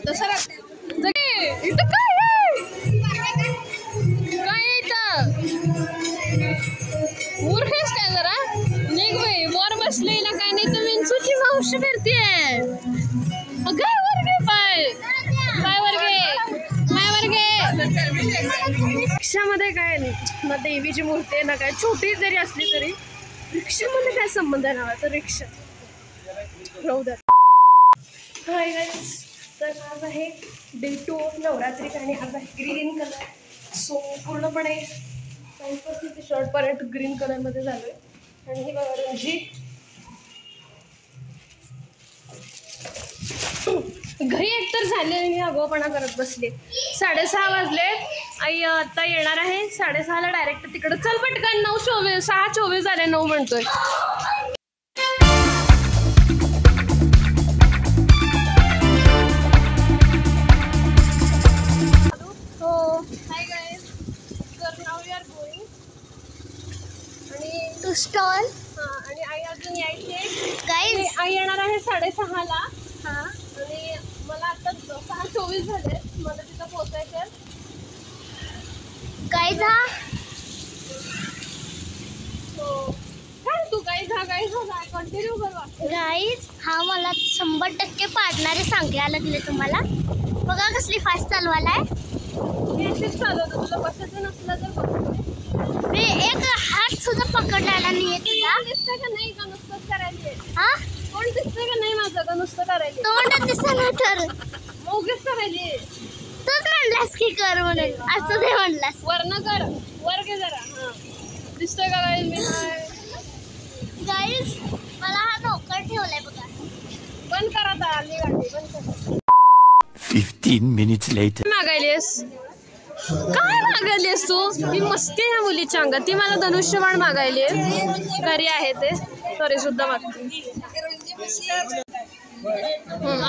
येतं सर इथं काय इथं मूर्खेस काय जरा निघ बाई वर बसलेला काय नाही तर विंचूची मावशी फिरतीये काय वर्गे पाय काय वर्गे काय वर्गे रिक्षामध्ये काय नाही ना देवीची मूर्ती आहे ना काय छोटी जरी असली तरी रिक्षामध्ये काय संबंध आहे नावाचा रिक्षा राहू द्या. हाय गाईज तर आज आहे डे 2 ऑफ नवरात्री आणि आज आहे ग्रीन कलर सो पूर्णपणे 5% ते शर्टपर्यंत ग्रीन कलरमध्ये झालो आहे आणि ही बघा रंजी घरी एकतर झाले आणि आगाऊपणा करत बसले. 6:30 वाजले आई आता येणार आहे 6:30ला डायरेक्ट तिकडं चल पटकन 9:24 6:24 झाले 9 म्हणतोय. स्टॉल आणि आई अजून यायचे गाईज आई येणार आहे 6:30ला. आणि मला आता 6:24 झाले मला तिथं पोहोचायचं गाईज. काय तू गाईज कंटिन्यू कर गाईज हा मला 100% पाडणारे सांगायला दिले तुम्हाला. बघा कसली फास्ट चालवायला मी अशीच चालवतो तुला बसायचं नसलं तर मी एक हात सुद्धा पकडलेला नाहीये तुला. दिसतंय का नाही का नुसतंच करायचे हा कोण दिसतंय का नाही माझं का नुसतं करायचे तोंड दिसला तर मोगेच करायचे तूच म्हणलास की कर म्हणून असं ते म्हणलास वरनं कर वर घे जरा. हा दिसतंय का गाईज मी गाईज मला हा नोकर ठेवलाय बघा. बंद कर आता आली गाडी बंद कर. 15 minutes later मागायलीस काय मागायलीस तू? ही मस्ती ह्या मुलीच्या अंगात. ती मला धनुष्यबाण मागायली घरी आहे ते सॉरी सुद्धा मागते.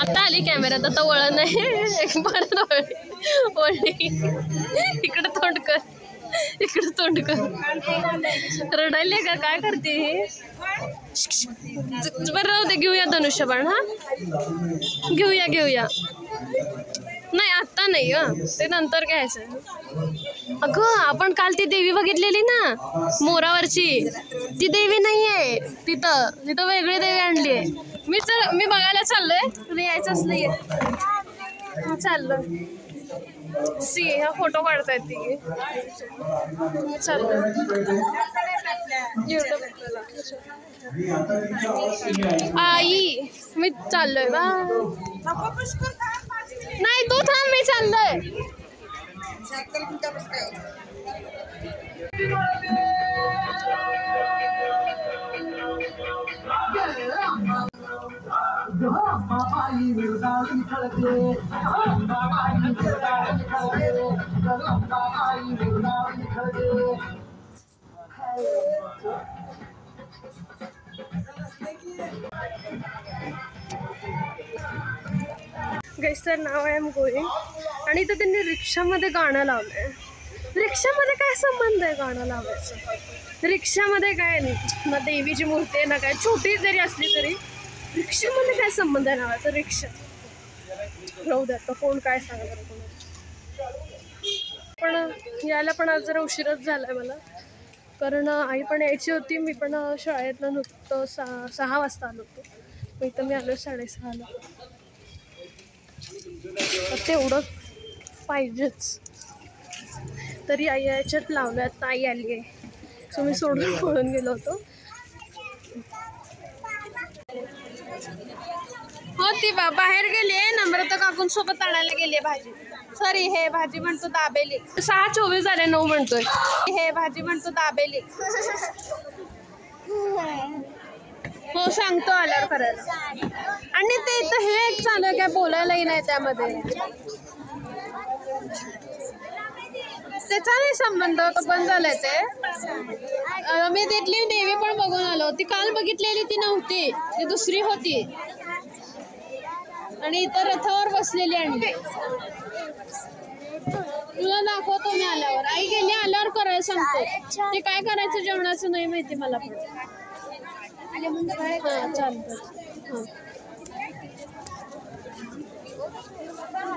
आता आली कॅमेऱ्यात आता वळण नाही एक परत वळली इकडं तोंड कर इकडं तोंड कर रडायले का काय करते हे बरं राहू दे. घेऊया धनुष्यबाण. हा घेऊया नाही आत्ता नाही ते नंतर घ्यायचं. अगं आपण काल ती देवी बघितलेली ना मोरावरची ती देवी नाहीये तिथं वेगळी देवी आणली आहे. मी बघायला चाललोय तुला यायचं असलं चाललोय सी हा फोटो काढतायत ती चाललोय आई मी चाललोय बा नाही तू थांब मी चाललोय. गाईस तर नाव आहे गोईंग आणि इथं त्यांनी रिक्षामध्ये गाणं लावलंय. रिक्षामध्ये काय संबंध आहे गाणं लावायचं? रिक्षामध्ये काय नाही ना देवीची मूर्ती आहे ना काय छोटी जरी असली तरी रिक्षामध्ये काय संबंध आहे नावाचा रिक्षा राहू द्या. आता कोण काय सांगणार कोणाला. पण यायला पण आज जरा उशीरच झालाय मला कारण आई पण यायची होती. मी पण शाळेतनं नुकतं 6 वाजता आलो होतो मग इथं मी आलो 6:30ला. तेवढं पाहिजेच तरी आई याच्यात लावल्यात. आई आली आहे सो मी सोडून पळून गेलो होतो. हो ती बाहेर गेली आहे नम्रता काकूंसोबत आणायला गेली आहे भाजी. सॉरी हे भाजी म्हणतो दाबेली 6:24 झाले 9 म्हणतोय. हे भाजी म्हणतो दाबेली हो सांगतो आल्यावर करायला. आणि ते इथं हे एक चालू आहे काय बोलायलाही नाही त्यामध्ये त्याचा नाही संबंध तो बंद झालाय ते. मी तिथली देवी पण बघून आलो. ती काल बघितलेली ती नव्हती ती दुसरी होती आणि इतर रथावर बसलेली आणली. तुला दाखवतो मी आल्यावर. आई गेली आल्यावर करायला सांगतो. ते काय करायचं जेवणाचं नाही माहिती मला पण. हां चालतं. हां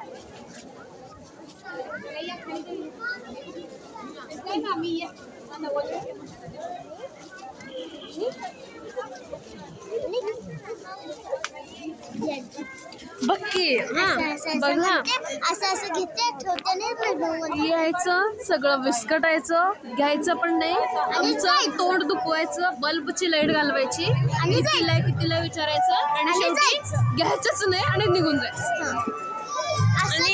बघ की हा बघा असं घेते ठेवते यायचं सगळं विस्कटायचं घ्यायचं पण नाही आमचं तोंड दुखवायचं बल्बची लाईट घालवायची कितीला विचारायचं आणि शेवटी घ्यायचंच नाही आणि निघून जायचं. आणि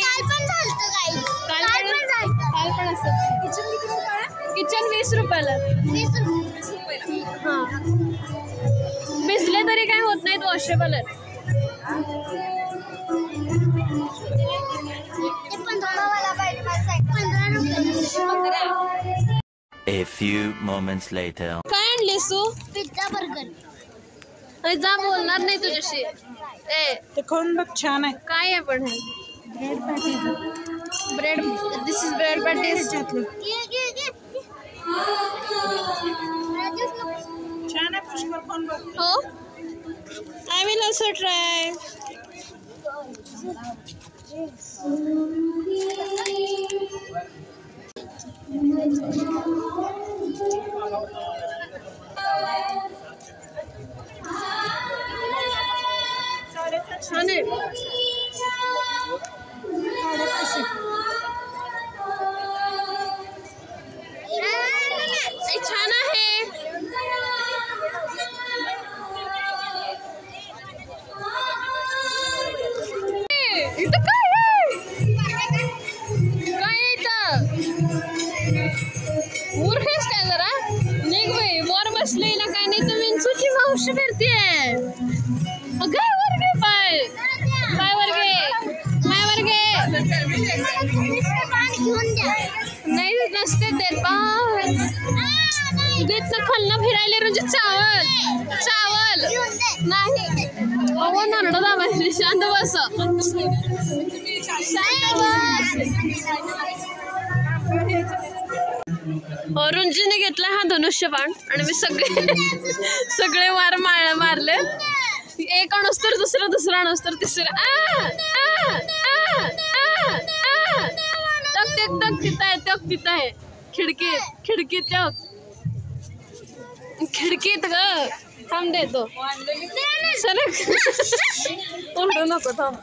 काल पण असं किचन 20 रुपयाला हा भिजले तरी काय होत नाहीत वॉशेबल आहेत. A few moments later. काय आणलीस तू? Pizza burger. जा बोलणार नाही तुझ्याशी. ए ते खाऊन बघ छान आहे. काय आहे पण हे bread patties. Bread this is bread patties. छान आहे पुष्कळ खाऊन बघ. हो आय विल ऑल्सो ट्राय. छान आहे. छान आहे. इथं काय आहे? काय इथं मूर्ख आहेस काय जरा निघ बाई. वर बसलेला काय नाही तर विंचूची मावशी फिरतीये. काय वर घे पाय पाय वर घे पाय वर घे. नाही नसते देत पाय घेतलं खालनं फिरायला म्हणजे चावल चावल नाही. अहो नरड दाबायची. शांत बस रुंजीने घेतला हा धनुष्यबाण आणि मी सगळे वार मारले. एक अणुस्तर दुसरा अणुस्तर तिसरा टक तिथं आहे खिडकीत खिडकीत ग थांब देतो सरक ओरडू नको थांब.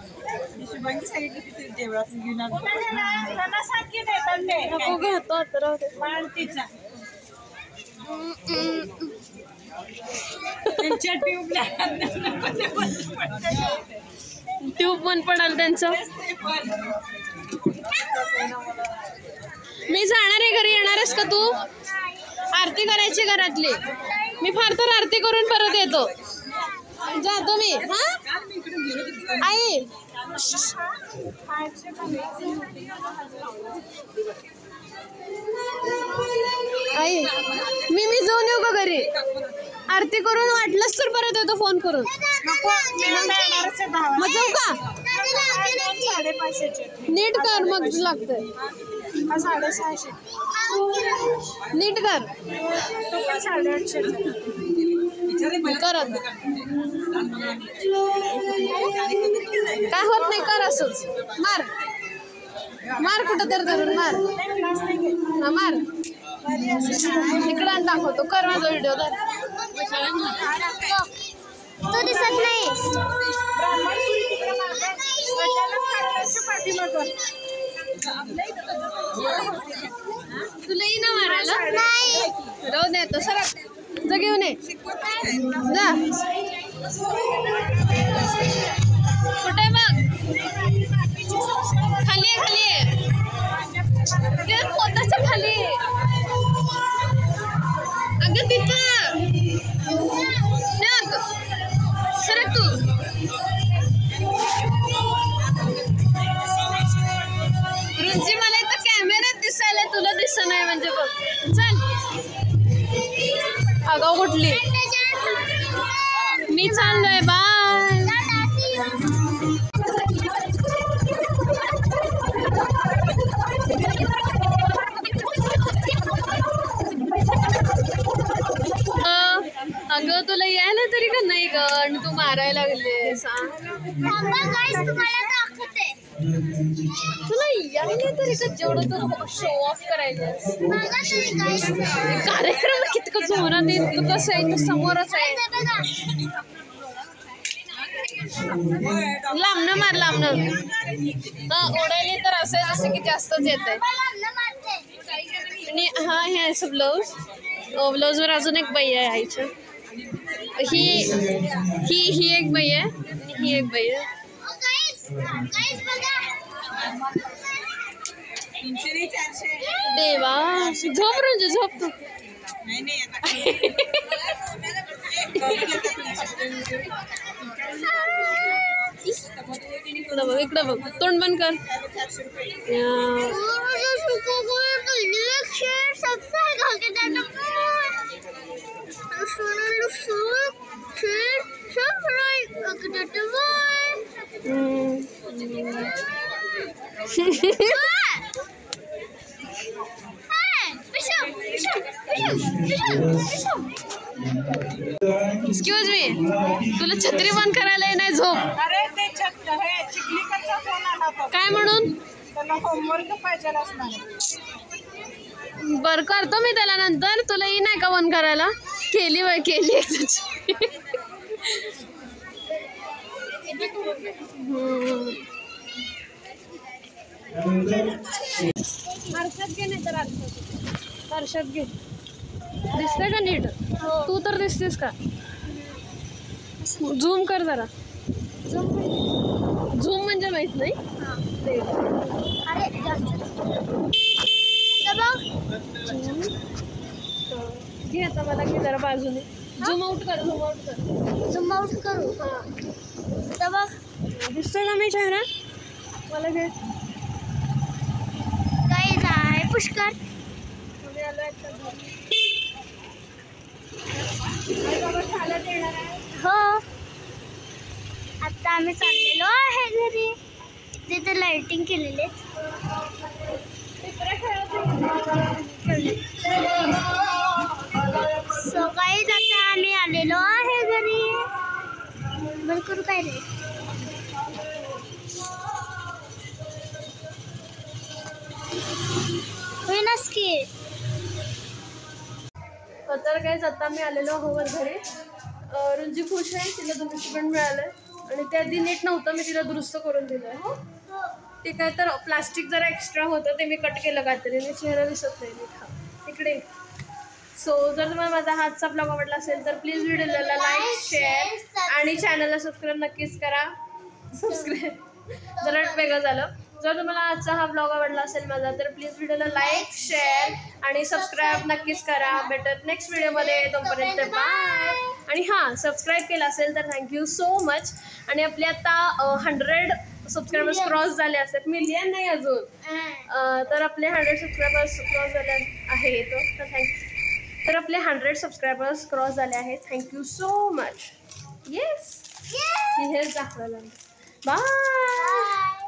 नको घेतो आता राहू दे. ट्यूब पण पडाल त्यांचं. मी जाणार आहे घरी. येणारच का तू? आरती करायची घरातली. मी फार तर आरती करून परत येतो. जातो मी. हा आई आई मी जाऊन येऊ का घरी? आरती करून वाटलंच तर परत येतो फोन करून. मग जाऊ का? 550 नीट कर मग लागतंय. 650 नीट कर. तो पण 850 करत काय होत नाही. कर असंच मार कुठं तर धरून मार. हा मार इकडं दाखवतो. कर माझा व्हिडिओ तर तू दिसत नाहीस. तुला येई ना मारायला? जाऊ दे तो सरक जा घेऊन ये जा. कुठे बघ खाली पोटाच्या खाली. अगं तिथं सरक तू. रुंजी मला इथं कॅमेऱ्यात दिसायला तुला दिसत नाही म्हणजे बघ. चल अगं कुठली. मी चाललोय बाय. अगं तुला यायला तरी का नाही ग आणि तू मारायला लागलेस. तुला यायला तरी का जेवढं तू शो ऑफ करायचं. कार्यक्रम कितकं जोरात येत कसं आहे तू समोरच आहे. लांबनं मार लांबनं. ओढायली तर असं जसं की जास्तच येत आहे. आणि हा हे असं ब्लाऊज. ब्लाऊजवर अजून एक बाई आहे आईच्या. ही एक बाई आहे आणि ही एक बाई आहे. देवा झोप म्हणजे झोप तू. इकडं बघ तोंड बंद कर. एक्सक्यूज मी, तुला छत्री बंद करायला नाही झोप. अरे ते चिखलीकरचा फोन आला होता. काय म्हणून? त्याला होमवर्क पाहिजे असणार. बर करतो मी त्याला नंतर. तुला ही नाही का बंद करायला? केली आरशात घे नाही तर आरशात घे. दिसतंय का नीट? तू तर दिसतेस का? झूम कर जरा. झूम म्हणजे माहित नाही. घे आता मला घे जरा बाजूने. झूम आउट कर. झूम आउट करू. बघ दिसतोय का मी चेहरा? मला घे. काय जाय पुष्कर. हो आता आम्ही चाललेलो आहे घरी. तिथे लाइटिंग केलेली आहे. सो गाईज आता आम्ही आलेलो आहे घरी. बंद करू काय रे? होईनाच की. तर काहीच आता मी आलेलो आहोत घरी. रुंजी खुश आहे, तिला दुरुस्त पण मिळालंय आणि त्या आधी नीट नव्हतं, मी तिला दुरुस्त करून दिलंय. ते काय तर प्लास्टिक जरा एक्स्ट्रा होतं ते मी कट केलं काहीतरी. चेहरा दिसत नाही नीट. हा इकडे. सो जर तुम्हाला माझा हातचा ब्लॉग आवडला असेल तर प्लीज व्हिडिओला लाईक शेअर आणि चॅनलला सबस्क्राईब नक्कीच करा. सबस्क्राईब जरा वेगळं झालं. जर तुम्हाला आजचा हा ब्लॉग आवडला असेल माझा तर प्लीज व्हिडिओला लाईक शेअर आणि सबस्क्राईब नक्कीच करा. भेटत नेक्स्ट व्हिडिओमध्ये. तोपर्यंत बाय. आणि हां सबस्क्राईब केलं असेल तर थँक्यू सो मच. आणि आपले आता 100 सबस्क्रायबर्स क्रॉस झाले असतात. मिलियन नाही अजून. तर आपले 100 सबस्क्रायबर्स क्रॉस झाले आहेत. तर थँक्यू. तर आपले 100 सबस्क्रायबर्स क्रॉस झाले आहेत. Thank you so much. येस हेच दाखवायला. बाय.